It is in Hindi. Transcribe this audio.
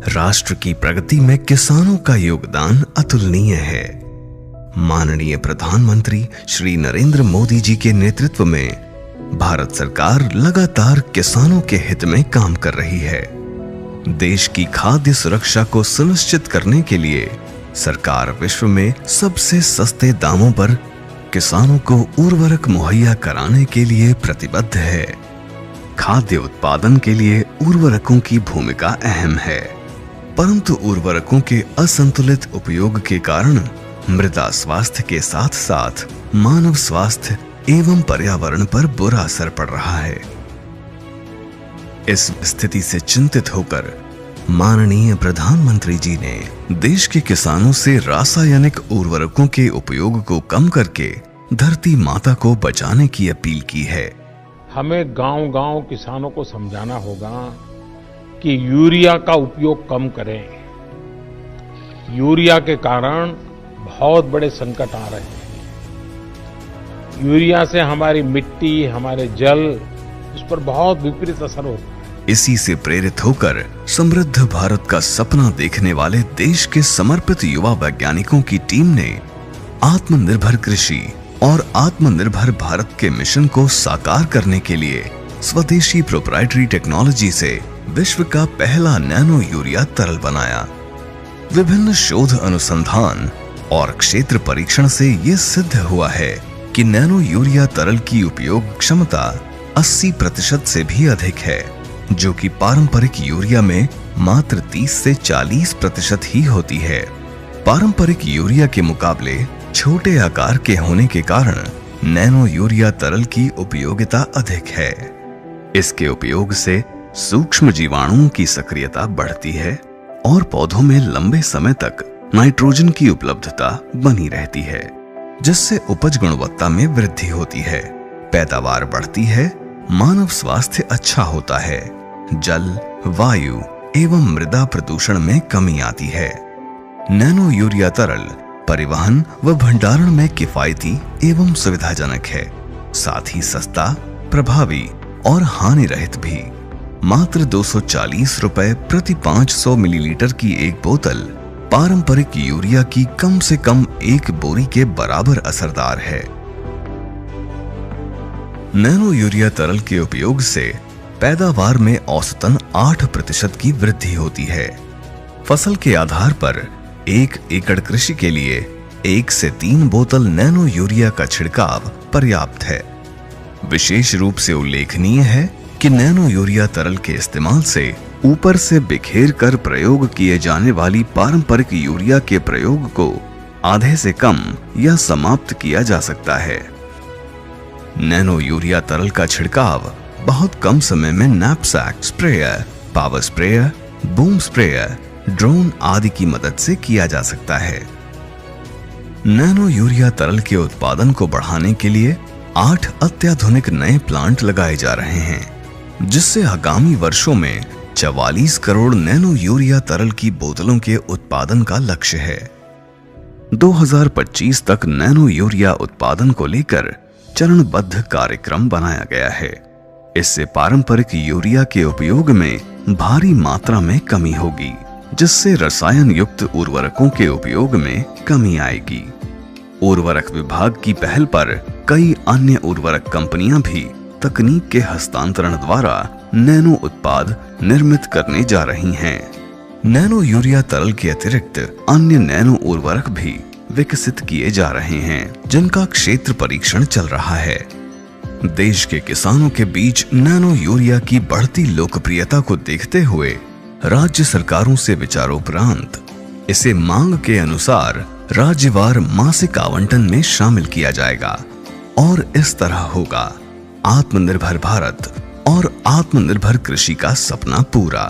राष्ट्र की प्रगति में किसानों का योगदान अतुलनीय है। माननीय प्रधानमंत्री श्री नरेंद्र मोदी जी के नेतृत्व में भारत सरकार लगातार किसानों के हित में काम कर रही है। देश की खाद्य सुरक्षा को सुनिश्चित करने के लिए सरकार विश्व में सबसे सस्ते दामों पर किसानों को उर्वरक मुहैया कराने के लिए प्रतिबद्ध है। खाद्य उत्पादन के लिए उर्वरकों की भूमिका अहम है, परंतु उर्वरकों के असंतुलित उपयोग के कारण मृदा स्वास्थ्य के साथ साथ मानव स्वास्थ्य एवं पर्यावरण पर बुरा असर पड़ रहा है। इस स्थिति से चिंतित होकर माननीय प्रधानमंत्री जी ने देश के किसानों से रासायनिक उर्वरकों के उपयोग को कम करके धरती माता को बचाने की अपील की है। हमें गांव-गांव किसानों को समझाना होगा कि यूरिया का उपयोग कम करें। यूरिया के कारण बहुत बड़े संकट आ रहे हैं। यूरिया से हमारी मिट्टी, हमारे जल, उस पर बहुत विपरीत असर होता है। इसी से प्रेरित होकर समृद्ध भारत का सपना देखने वाले देश के समर्पित युवा वैज्ञानिकों की टीम ने आत्मनिर्भर कृषि और आत्मनिर्भर भारत के मिशन को साकार करने के लिए स्वदेशी प्रोप्राइटरी टेक्नोलॉजी से विश्व का पहला नैनो यूरिया तरल बनाया। विभिन्न शोध अनुसंधान और क्षेत्र परीक्षण से ये सिद्ध हुआ है कि नैनो यूरिया तरल की उपयोग क्षमता 80% से भी अधिक है, जो कि पारंपरिक यूरिया में मात्र 30 से 40% ही होती है। पारंपरिक यूरिया के मुकाबले छोटे आकार के होने के कारण नैनो यूरिया तरल की उपयोगिता अधिक है। इसके उपयोग से सूक्ष्म जीवाणुओं की सक्रियता बढ़ती है और पौधों में लंबे समय तक नाइट्रोजन की उपलब्धता बनी रहती है, जिससे उपज गुणवत्ता में वृद्धि होती है, पैदावार बढ़ती है, मानव स्वास्थ्य अच्छा होता है, जल, वायु एवं मृदा प्रदूषण में कमी आती है। नैनो यूरिया तरल परिवहन व भंडारण में किफायती एवं सुविधाजनक है, साथ ही सस्ता, प्रभावी और हानि रहित भी। मात्र 240 रुपए प्रति 500 मिलीलीटर की एक बोतल पारंपरिक यूरिया की कम से कम एक बोरी के बराबर असरदार है। नैनो यूरिया तरल के उपयोग से पैदावार में औसतन 8% की वृद्धि होती है। फसल के आधार पर 1 एकड़ कृषि के लिए 1 से 3 बोतल नैनो यूरिया का छिड़काव पर्याप्त है। विशेष रूप से उल्लेखनीय है कि नैनो यूरिया तरल के इस्तेमाल से ऊपर से बिखेर कर प्रयोग किए जाने वाली पारंपरिक यूरिया के प्रयोग को आधे से कम या समाप्त किया जा सकता है। नैनो यूरिया तरल का छिड़काव बहुत कम समय में knapsack sprayer, power sprayer, boom sprayer, drone आदि की मदद से किया जा सकता है। नैनो यूरिया तरल के उत्पादन को बढ़ाने के लिए 8 अत्याधुनिक नए प्लांट लगाए जा रहे हैं, जिससे आगामी वर्षों में 44 करोड़ नैनो यूरिया तरल की बोतलों के उत्पादन का लक्ष्य है। 2025 तक नैनो यूरिया उत्पादन को लेकर चरणबद्ध कार्यक्रम बनाया गया है। इससे पारंपरिक यूरिया के उपयोग में भारी मात्रा में कमी होगी, जिससे रसायन युक्त उर्वरकों के उपयोग में कमी आएगी। उर्वरक विभाग की पहल पर कई अन्य उर्वरक कंपनियां भी तकनीक के हस्तांतरण द्वारा नैनो उत्पाद निर्मित करने जा रही हैं। नैनो यूरिया तरल के अतिरिक्त अन्य नैनो उर्वरक भी विकसित किए जा रहे हैं, जिनका क्षेत्र परीक्षण चल रहा है। देश के किसानों के बीच नैनो यूरिया की बढ़ती लोकप्रियता को देखते हुए राज्य सरकारों से विचारोपरांत इसे मांग के अनुसार राज्यवार मासिक आवंटन में शामिल किया जाएगा और इस तरह होगा आत्मनिर्भर भारत और आत्मनिर्भर कृषि का सपना पूरा।